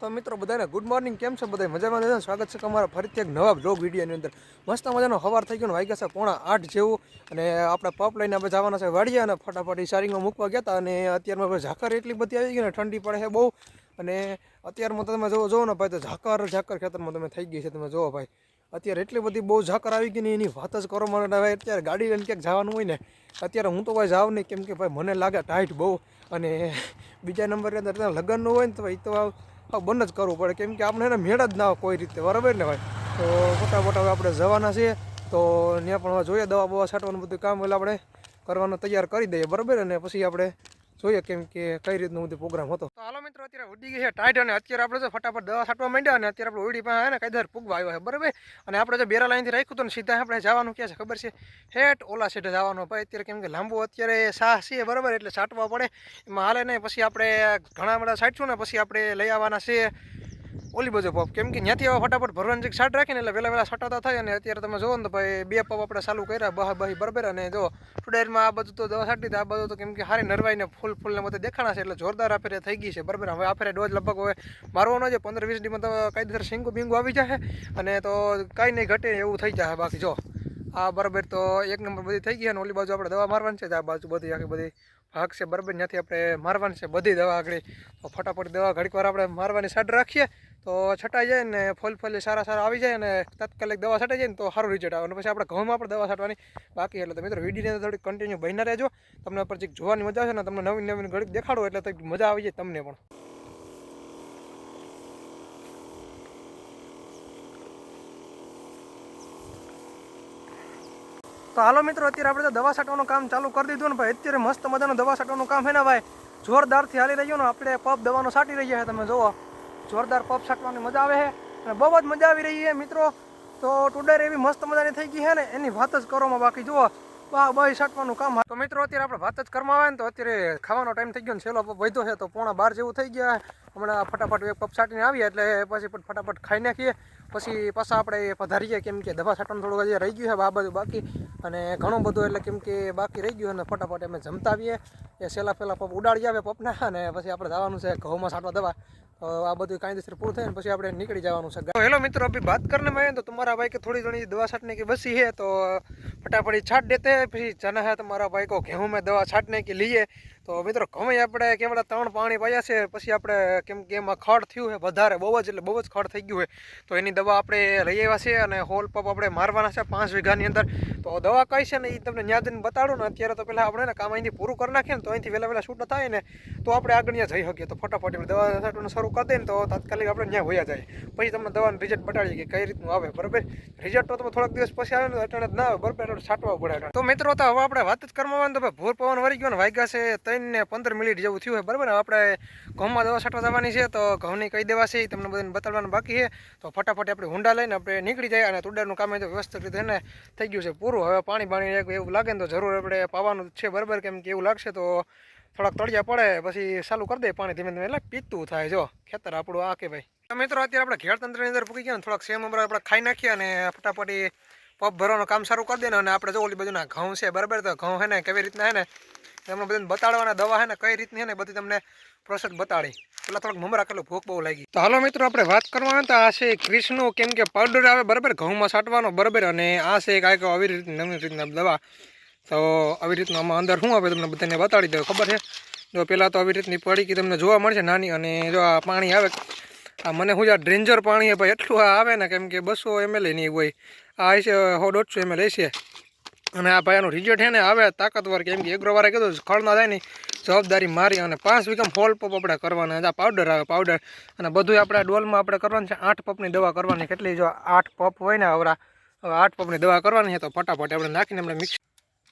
તો મિત્રો બધાને ગુડ મોર્નિંગ. કેમ છો બધા? મજામાં? સ્વાગત છે તમારા ફરીથી એક નવા બ્લોગ વિડીયોની અંદર. મસ્ત મજાનો સવાર થઈ ગયો, વાગ્યા છે 7:45 જેવું, અને આપણે પપ લઈને આપણે જવાના છે વાડીએ, અને ફટાફટ સારીમાં મૂકવા ગયા હતા. અને અત્યારમાં ઝાકર એટલી બધી આવી ગઈ ને, ઠંડી પડે છે બહુ. અને અત્યારમાં તમે જોવો ને ભાઈ, તો ઝાકર ખેતરમાં તમે થઈ ગઈ છે. તમે જોવો ભાઈ, અત્યારે એટલી બધી બહુ ઝાકર આવી ગઈ ને, એની વાત જ કરો મને. ભાઈ અત્યારે ગાડી લઈને ક્યાંક જવાનું હોય ને, અત્યારે હું તો ભાઈ જાઉં નહીં, કેમ કે ભાઈ મને લાગે ટાઈટ બહુ. અને બીજા નંબરની અંદર લગ્નનું હોય ને, તો ભાઈ તો બંધ જ કરવું પડે, કેમ કે આપણે એને મેળ જ ના કોઈ રીતે, બરાબર ને ભાઈ. તો ફટાફટ હવે આપણે જવાના છીએ, તો ત્યાં પણ જોઈએ દવા બવા છાંટવાનું બધું કામ એટલે આપણે કરવાનું તૈયાર કરી દઈએ, બરાબર. અને પછી આપણે જોઈએ કેમ કે કઈ રીતનું બધું પ્રોગ્રામ હતો. તો હાલો મિત્રો, અત્યારે ઉડી ગઈ છે ટાઈટ, અને અત્યારે આપણે ફટાફટ દવા છાંટવા માંડ્યા, અને અત્યારે આપણે ઉડી પાસે ને કાયદાર પૂગવા આવ્યા છે, બરાબર. અને આપણે જો બેરા લાઈનથી રાખ્યું હતું ને, સીધા આપણે જવાનું ક્યાં છે ખબર છે? હેઠ ઓલા સીધે જવાનું ભાઈ. અત્યારે કેમ કે લાંબુ અત્યારે સાહ છે, બરાબર, એટલે છાંટવા પડે, એમાં હાલે નહીં. પછી આપણે ઘણા બધા છાંટશું ને, પછી આપણે લઈ આવવાના છે ઓલી બાજુ પપ, કેમ કે ત્યાંથી હવે ફટાફટ ભરવાની છાંટ રાખીને એટલે વહેલા છાંટાતા થાય. અને અત્યારે તમે જોવો ને તો ભાઈ 2 પપ આપણે ચાલુ કર્યા બહી, બરાબર. અને જો ટુડેરમાં આ બધું તો દવા છાંટી આ બધું તો કેમ કે હારી નરવાઈને ફૂલને બધે દેખાણા છે, એટલે જોરદાર આફેરે થઈ ગઈ છે, બરાબર. હવે આફેરે ડોઝ લગભગ હવે મારવાનો છે 15-20 દીમાં તો કાયદેસર સિંગુ બિંગુ આવી જાય, અને તો કાંઈ નહીં ઘટે એવું થઈ જાય. બાકી જો આ બરાબર તો એક નંબર બધી થઈ ગઈ. અને ઓલી બાજુ આપણે દવા મારવાની છે, આ બાજુ બધી આખી બધી ભાગ છે, બરાબર. ત્યાંથી આપણે મારવાની છે બધી દવા આગળ. તો ફટાફટ દવા ઘડીક વાર આપણે મારવાની સાઈડ રાખીએ, તો છટાઈ જાય ને ફૂલ સારા આવી જાય, અને તાત્કાલિક દવા છટાઈ જાય ને તો સારું રિઝલ્ટ આવે. અને પછી આપણે ઘઉંમાં પણ દવા છાંટવાની બાકી. એટલે તો મિત્રો વિડીયોને થોડી કન્ટિન્યુ બન્યા રહેજો, તમને પર જોવાની મજા આવશે ને, તમને નવીન ઘડીક દેખાડો એટલે તો મજા આવી જાય તમને પણ. તો હાલો મિત્રો, અત્યારે આપણે દવા છાંટવાનું કામ ચાલુ કરી દીધું ને ભાઈ. અત્યારે મસ્ત મજાનું દવા છાંટવાનું કામ છે ને ભાઈ, જોરદારથી હાલી રહ્યું ને. આપણે પપ દવાનું છાંટી રહ્યા છે, તમે જુઓ જોરદાર પપ છાંટવાની મજા આવે છે, અને બહુ જ મજા આવી રહી છે મિત્રો. તો ટુડેર એવી મસ્ત મજાની થઈ ગઈ છે ને, એની વાત જ કરવામાં બાકી. જુઓ બાય છાંટવાનું કામ. તો મિત્રો અત્યારે આપણે વાત જ કરવામાં આવે ને, તો અત્યારે ખાવાનો ટાઈમ થઈ ગયો ને, છેલ્લો પપ વધ્યો છે, તો 11:15 જેવું થઈ ગયા. હમણાં ફટાફટ એક પપ છાંટીને આવીએ એટલે પછી ફટાફટ ખાઈ નાખીએ, પછી પાછા આપણે પધારીએ, કેમ કે દવા છાંટવાનું થોડું હજી રહી ગયું છે આ બાજુ બાકી, અને ઘણું બધું એટલે કેમ કે બાકી રહી ગયું. અને ફટાફટ અમે જમતા આવીએ, એ પહેલાં પપ ઉડાડી આવે પપના, અને પછી આપણે જવાનું છે ઘઉંમાં છાંટવા દવા. તો આ બધું કાયદેસર પૂરું થાય ને પછી આપણે નીકળી જવાનું છે. તો હેલો મિત્રો, અભી बात करने में तो तुम्हारा भाई के थोड़ी घनी दवा छाटने की बसी है, तो फटाफट छाट देते हैं. फिर जाना है तुम्हारा भाई को गेहूं में दवा छाटने के लिए. તો મિત્રો ઘઉં આપણે કેવડા 3 પાણી પાયા છે, પછી આપણે કેમ કે એમાં ખડ થયું છે વધારે, બહુ જ ખડ થઈ ગયું છે, તો એની દવા આપણે લઈ આવ્યા છે. અને હોલ પપ આપણે મારવાના છે 5 વીઘાની અંદર. તો દવા કઈ છે ને એ તમને ન્યા જઈને બતાડું ને. અત્યારે તો પહેલાં આપણે ને કામ અહીંથી પૂરું કરી નાખીએ ને, તો અહીંથી વહેલા છૂટા થાય ને, તો આપણે આગળ જઈ શકીએ. તો ફટાફટ દવા છાંટવાનું શરૂ કરી દઈએ ને, તો તાત્કાલિક આપણે ત્યાં વયા જાય. પછી તમને દવાનું રિઝલ્ટ બતાડીએ કે કઈ રીતનું આવે, બરાબર. રિઝલ્ટ તો તમે થોડાક દિવસ પછી આવે ને, અટાણે જ ના આવે, બરાબર, છાંટવા પડે. તો મિત્રો, તો હવે આપણે વાત જ કરવામાં આવે તો ભૂર પવન વળી ગયો ને, વાગ્યા છે 3 ને 15 મિનિટ જેવું થયું છે, બરાબર. આપણે ઘઉંમાં દવા છાંટવા જવાની છે, તો ઘઉંની કઈ દવા છે એ તમને બધાને બતાડવાનું બાકી છે. તો ફટાફટ આપણે હુંડા લઈને આપણે નીકળી જાય, અને તુડાનું કામ તો વ્યવસ્થિત રીતે એને થઈ ગયું છે પૂરું. હવે પાણી એવું લાગે ને તો જરૂર આપણે પાવાનું છે, બરાબર. કેમ કે એવું લાગશે તો થોડાક તળિયા પડે, પછી ચાલુ કરી દે પાણી ધીમે ધીમે, એટલે પીતું થાય. જો ખેતર આપણું આ કે ભાઈ. તો મિત્રો અત્યારે આપણે ઘેર તંત્રની અંદર પૂકી ગયા ને, થોડાક સેમ આપણે ખાઈ નાખીએ, અને ફટાફટ પપ ભરવાનું કામ શરૂ કરી દે ને. અને આપણે જો ઓલી બાજુના ઘઉં છે, બરાબર. તો ઘઉં છે ને કેવી રીતના છે ને, તમને બધાને બતાડવાના દવા છે ને કઈ રીતની છે ને બધી તમને પ્રોસેસ બતાડી. પેલા થોડુંક મમરા કરેલું, ભૂખ બહુ લાગી. તો હાલો મિત્રો, આપણે વાત કરવા આવે તો આ છે ક્રિષ્નું, કેમ કે પાવડર આવે, બરાબર, ઘઉંમાં છાંટવાનો, બરાબર. અને આ છે કાંઈક આવી રીતની નવી રીતના દવા. તો આવી રીતનું આમાં અંદર શું આવે તમને બધાને બતાડી દઉં, ખબર છે? જો પહેલાં તો આવી રીતની પડીકી તમને જોવા મળશે નાની. અને જો આ પાણી આવે, આ મને શું આ ડ્રેન્જર પાણી ભાઈ એટલું આવે ને, કેમ કે 200 ml નહીં હોય, આ છે 100-150 ml છે. અને આ ભાઈ આનું રિઝલ્ટ છે ને આવે તાકાતવર, કેમ કે એગ્રોવાળા કીધું ખળ ના થાય ને જવાબદારી મારી. અને 5 વીઘામાં હોલ પપ આપણે કરવાના. આ પાવડર આવે, પાવડર. અને બધું આપણે ડોલમાં આપણે કરવાનું છે. 8 પપની દવા કરવાની. કેટલી? જો 8 પપ હોય ને આવડા, હવે 8 પપની દવા કરવાની છે. તો ફટાફટ આપણે નાખીને આપણે મિક્સ.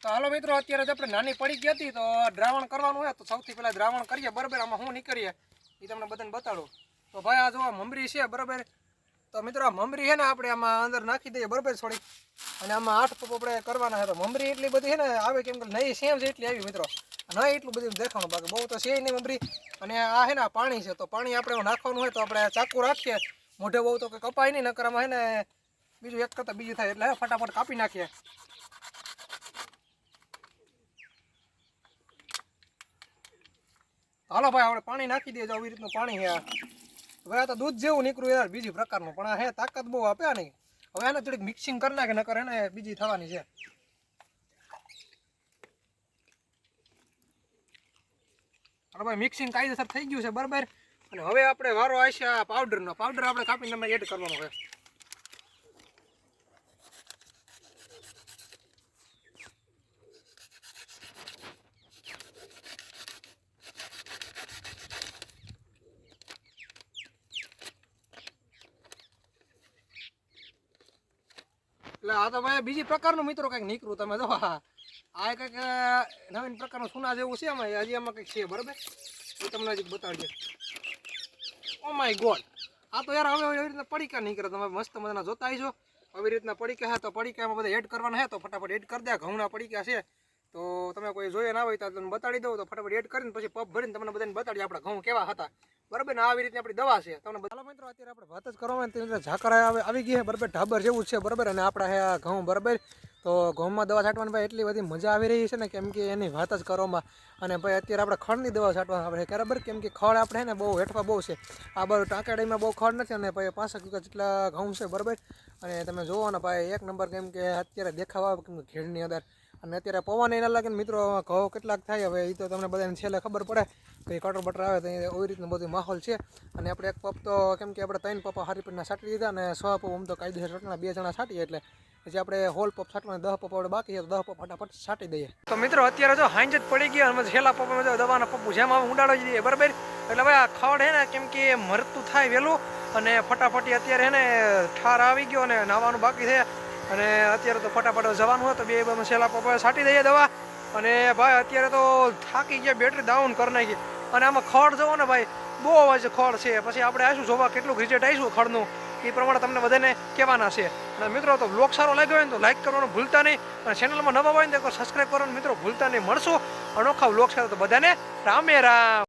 તો હાલો મિત્રો, અત્યારે જ આપણે નાની પડી ગઈ હતી, તો દ્રાવણ કરવાનું હોય, તો સૌથી પહેલાં દ્રાવણ કરીએ, બરાબર. આમાં શું નીકળીએ એ તમને બધાને બતાડું. તો ભાઈ આ જો મમરી છે, બરાબર. તો મિત્રો આ મમરી છે ને આપણે આમાં અંદર નાખી દઈએ, બરાબર, થોડી. અને આમાં 8 પપ આપણે કરવાના છે. તો મમરી એટલી બધી છે ને આવે, કેમ કે નહીં સેમ છે એટલી આવી મિત્રો, નહીં એટલું બધું દેખાવાનું, બાકી બહુ તો છે નહીં મમરી. અને આ છે ને પાણી છે, તો પાણી આપણે નાખવાનું હોય તો આપણે ચાકુ રાખીએ, મોઢે બહુ તો કંઈ કપાય નહીં, નકર આમાં છે ને બીજું એક કરતાં બીજું થાય, એટલે ફટાફટ કાપી નાખીએ. હાલો ભાઈ, આપણે પાણી નાખી દઈએ. આવી રીતનું પાણી છે. હવે આ તો દૂધ જેવું નીકળ્યું યાર બીજી પ્રકારનું, પણ આ હે તાકાત બહુ આપે નહીં. હવે આને થોડીક મિક્સિંગ કરી નાખે, નકર એને બીજી થવાની છે. ભાઈ મિક્સિંગ કાયદેસર થઈ ગયું છે બરાબર. અને હવે આપણે વારો આવશે આ પાવડરનો. પાવડર આપણે કાપીને એડ કરવાનો છે. એટલે આ તો ભાઈ બીજી પ્રકારનું મિત્રો કંઈક નીકળ્યું. તમે જો આ કંઈક નવીન પ્રકારનું સોના જેવું છે આમાં. હજી આમાં કંઈક છે બરાબર, એ તમને હજી બતાડજે. ઓ માય ગોડ, આ તો યાર હવે એવી રીતના પડીકા નીકળે. તમે મસ્ત મજાના જોતા આવીજો. આવી રીતના પડીકા છે તો પડીકામાં બધા એડ કરવાના છે તો ફટાફટ એડ કરી દે. ઘઉંના પડીકા છે તો તમે કોઈ જોઈએ ના હોય તો તમને બતાડી દઉં. તો ફટાફટ એડ કરીને પછી પપ ભરીને તમને બધાને બતાડીએ આપણા ઘઉં કેવા હતા બરાબર ને. આવી રીતની આપણી દવા છે તમને. ચાલો મિત્રો અત્યારે આપણે વાત જ કરવામાં ઝાકર આવી ગઈ છે બરાબર, ઢાબર જેવું જ છે બરાબર. અને આપણા હે આ ઘઉં બરાબર. તો ઘઉંમાં દવા છાંટવાની ભાઈ એટલી બધી મજા આવી રહી છે ને, કેમ કે એની વાત જ કરવામાં. અને ભાઈ અત્યારે આપણે ખડની દવા છાંટવા આપણે બરાબર, કેમ કે ખડ આપણે ને બહુ હેઠવા બહુ છે. આ બાજુ ટાંકાડીમાં બહુ ખડ નથી. અને ભાઈ 5 વીઘા જેટલા ઘઉં છે બરાબર. અને તમે જોવો ને ભાઈ એક નંબર, કેમ કે અત્યારે દેખાવા આવે કેમ કે ઘેડની અંદર. અને અત્યારે પવન એના લાગે ને મિત્રો, ઘઉં કેટલાક થાય હવે એ તો તમને બધાને છેલ્લે ખબર પડે. કંઈ કટર બટર આવે તો એવી રીતનું બધું માહોલ છે. અને આપણે એક પપ તો કેમ કે આપણે 3 પપ્પા હારી પીટના છાંટી દીધા અને 6 પપ આમ તો કાયદેસર છાંટના 2 જણા છાંટીએ. એટલે પછી આપણે હોલ પપ છાંટવાના 10 પપ આપણે બાકી છે તો 10 પપ ફટાફટ છાંટી દઈએ. તો મિત્રો અત્યારે જો હાંજ જ પડી ગયા અને છેલ્લા પપમાં જો દવાના પપ્પું જેમ આવે ઉડાડી દઈએ બરાબર. એટલે ભાઈ આ ખડ હે ને કેમ કે મરતું થાય વહેલું. અને ફટાફટી અત્યારે હે ને ઠાર આવી ગયો અને નાવાનું બાકી છે. અને અત્યારે તો ફટાફટ જવાનું હોય તો 2 છેલ્લા પપ્પા છાંટી દઈએ દવા. અને ભાઈ અત્યારે તો થાકી ગયા, બેટરી ડાઉન કરી નાખી. અને આમાં ખડ જોવો ને ભાઈ બહુ જ ખડ છે. પછી આપણે આવીશું જોવા કેટલું રિઝલ્ટ આવીશું ખડનું એ પ્રમાણે તમને બધાને કહેવાના છે. અને મિત્રો તો બ્લોગ સારો લાગ્યો હોય ને તો લાઈક કરવાનું ભૂલતા નહીં. અને ચેનલમાં નવા હોય ને તો સબસ્ક્રાઈબ કરવાનું મિત્રો ભૂલતા નહીં. મળશું અનોખા બ્લોગ સાથે. તો બધાને રામે રામ.